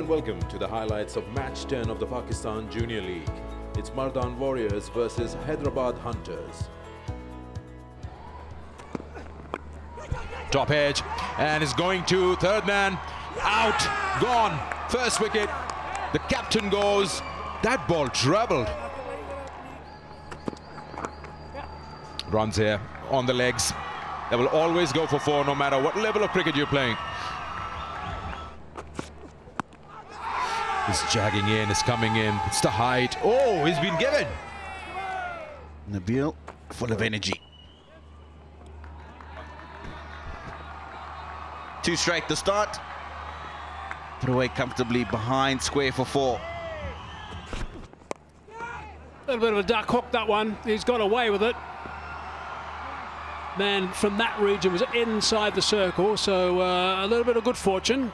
welcome to the highlights of match 10 of the Pakistan Junior League. It's Mardan Warriors versus Hyderabad Hunters. Top edge, and is going to third man, out, gone, first wicket, the captain goes, that ball travelled. Runs here on the legs, they will always go for four no matter what level of cricket you're playing. He's jagging in, is coming in, it's the height, oh, he's been given. Nabil, full of energy. Two straight to start. Put away comfortably behind square for four. A little bit of a duck hook, that one. He's got away with it. Man from that region was inside the circle, so a little bit of good fortune.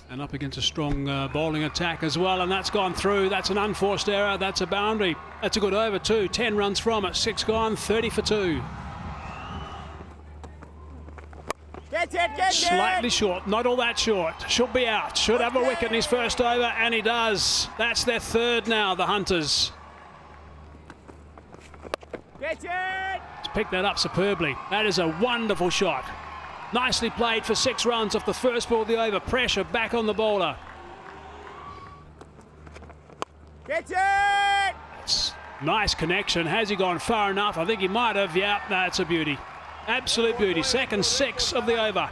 And up against a strong bowling attack as well, and that's gone through. That's an unforced error. That's a boundary. That's a good over too. 10 runs from it. 6 gone, 30 for 2. Slightly short, not all that short. Should be out. Should have a wicket in his first over, and he does. That's their third now, the Hunters. He's picked that up superbly. That is a wonderful shot. Nicely played for 6 runs off the first ball of the over. Pressure back on the bowler. That's nice connection. Has he gone far enough? I think he might have. Yeah, that's a beauty. Absolute beauty. Second 6 of the over.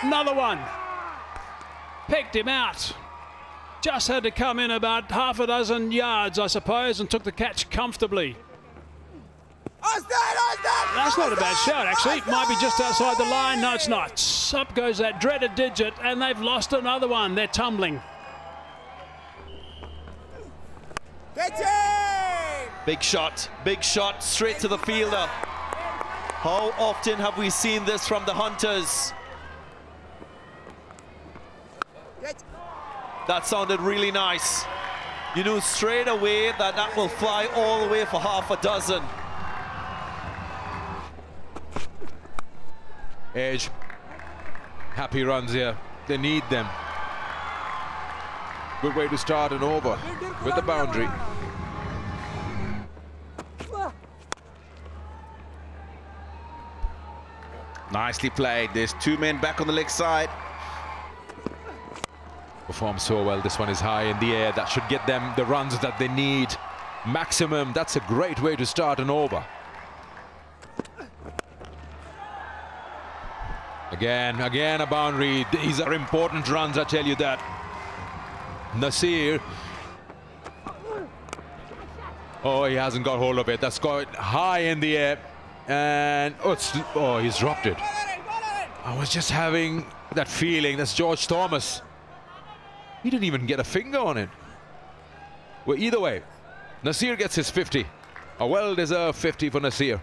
Another one. Picked him out. Just had to come in about half a dozen yards, I suppose, and took the catch comfortably. That's not a bad shot, actually. It might be just outside the line. No, it's not. Up goes that dreaded digit, and they've lost another one. They're tumbling. Big shot, straight to the fielder. How often have we seen this from the Hunters? That sounded really nice. You knew straight away that that will fly all the way for half a dozen. Edge, happy runs here, they need them. Good way to start an over with the boundary. Nicely played. There's 2 men back on the leg side. Performed so well. This one is high in the air. That should get them the runs that they need. Maximum. That's a great way to start an over. Again a boundary. These are important runs, I tell you that. Nasir. Oh, he hasn't got hold of it. That's got high in the air. And oh, he's dropped it. I was just having that feeling. That's George Thomas. He didn't even get a finger on it. Well, either way, Nasir gets his 50. A well-deserved 50 for Nasir.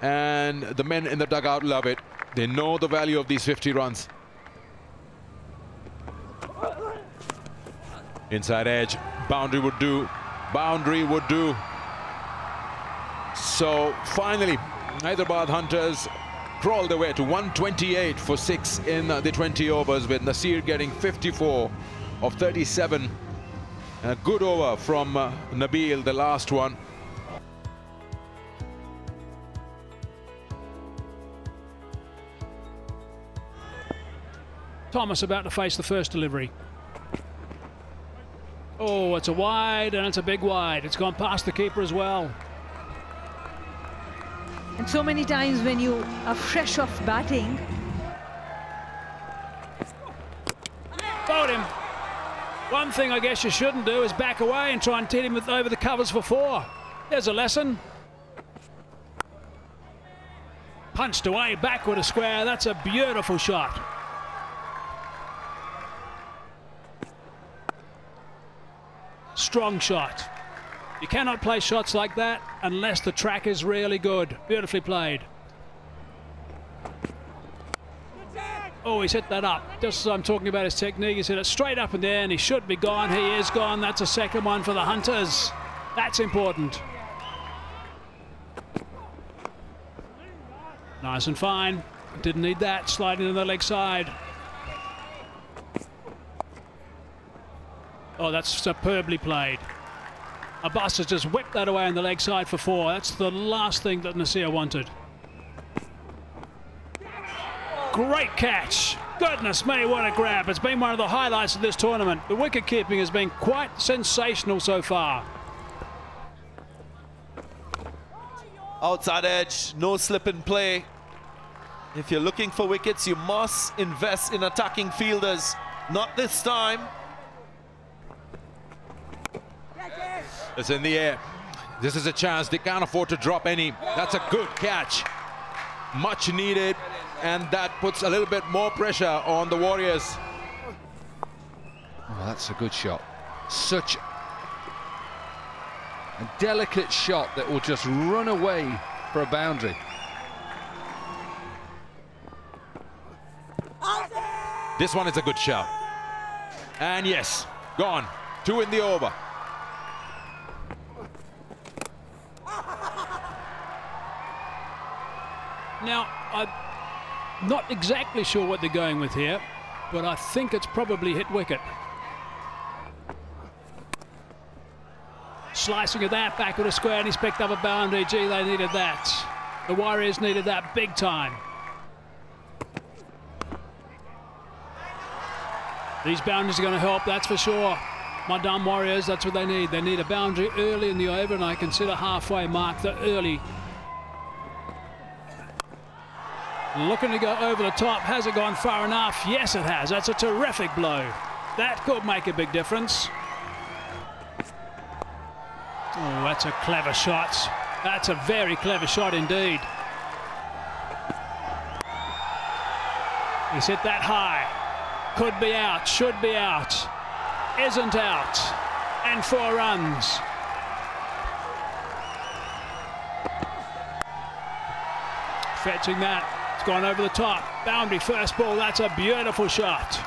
And the men in the dugout love it. They know the value of these 50 runs. Inside edge, boundary would do. Boundary would do. So finally, Hyderabad Hunters crawl their way to 128 for 6 in the 20 overs, with Nasir getting 54 of 37. A good over from Nabil, the last one. Thomas about to face the first delivery. Oh, it's a wide, and it's a big wide. It's gone past the keeper as well. And so many times when you are fresh off batting. Bowled him. One thing I guess you shouldn't do is back away and try and hit him over the covers for 4. There's a lesson. Punched away backward a square. That's a beautiful shot. Strong shot. You cannot play shots like that unless the track is really good. Beautifully played. Oh, he's hit that up. Just as I'm talking about his technique, he's hit it straight up in there, and he should be gone. He is gone. That's a second one for the Hunters. That's important. Nice and fine. Didn't need that. Sliding to the leg side. Oh, that's superbly played. Abbas has just whipped that away on the leg side for 4. That's the last thing that Nasir wanted. Great catch. Goodness me, what a grab. It's been one of the highlights of this tournament. The wicket keeping has been quite sensational so far. Outside edge, no slip in play. If you're looking for wickets, you must invest in attacking fielders. Not this time. It's in the air. This is a chance. They can't afford to drop any. That's a good catch. Much needed. And that puts a little bit more pressure on the Warriors. Oh, that's a good shot. Such a delicate shot that will just run away for a boundary. This one is a good shot. And yes, gone. 2 in the over. Now, I'm not exactly sure what they're going with here, but I think it's probably hit wicket. Slicing of that back with a square, and he's picked up a boundary. Gee, they needed that. The Warriors needed that big time. These boundaries are going to help, that's for sure. Mardan Warriors, that's what they need. They need a boundary early in the over, and I consider halfway mark the early. Looking to go over the top. Has it gone far enough? Yes, it has. That's a terrific blow. That could make a big difference. Oh, that's a clever shot. That's a very clever shot indeed. He's hit that high. Could be out, should be out. Isn't out. And 4 runs. Fetching that. It's gone over the top. Boundary first ball. That's a beautiful shot.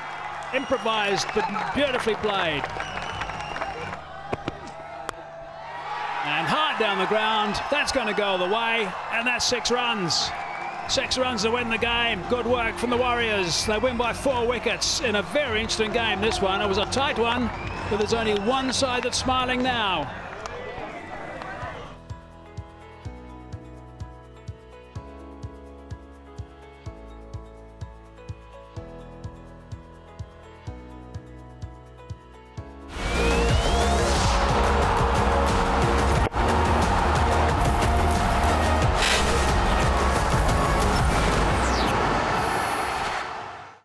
Improvised, but beautifully played. And hard down the ground. That's going to go the way. And that's 6 runs. 6 runs to win the game. Good work from the Warriors. They win by 4 wickets in a very interesting game, this one. It was a tight one, but there's only one side that's smiling now.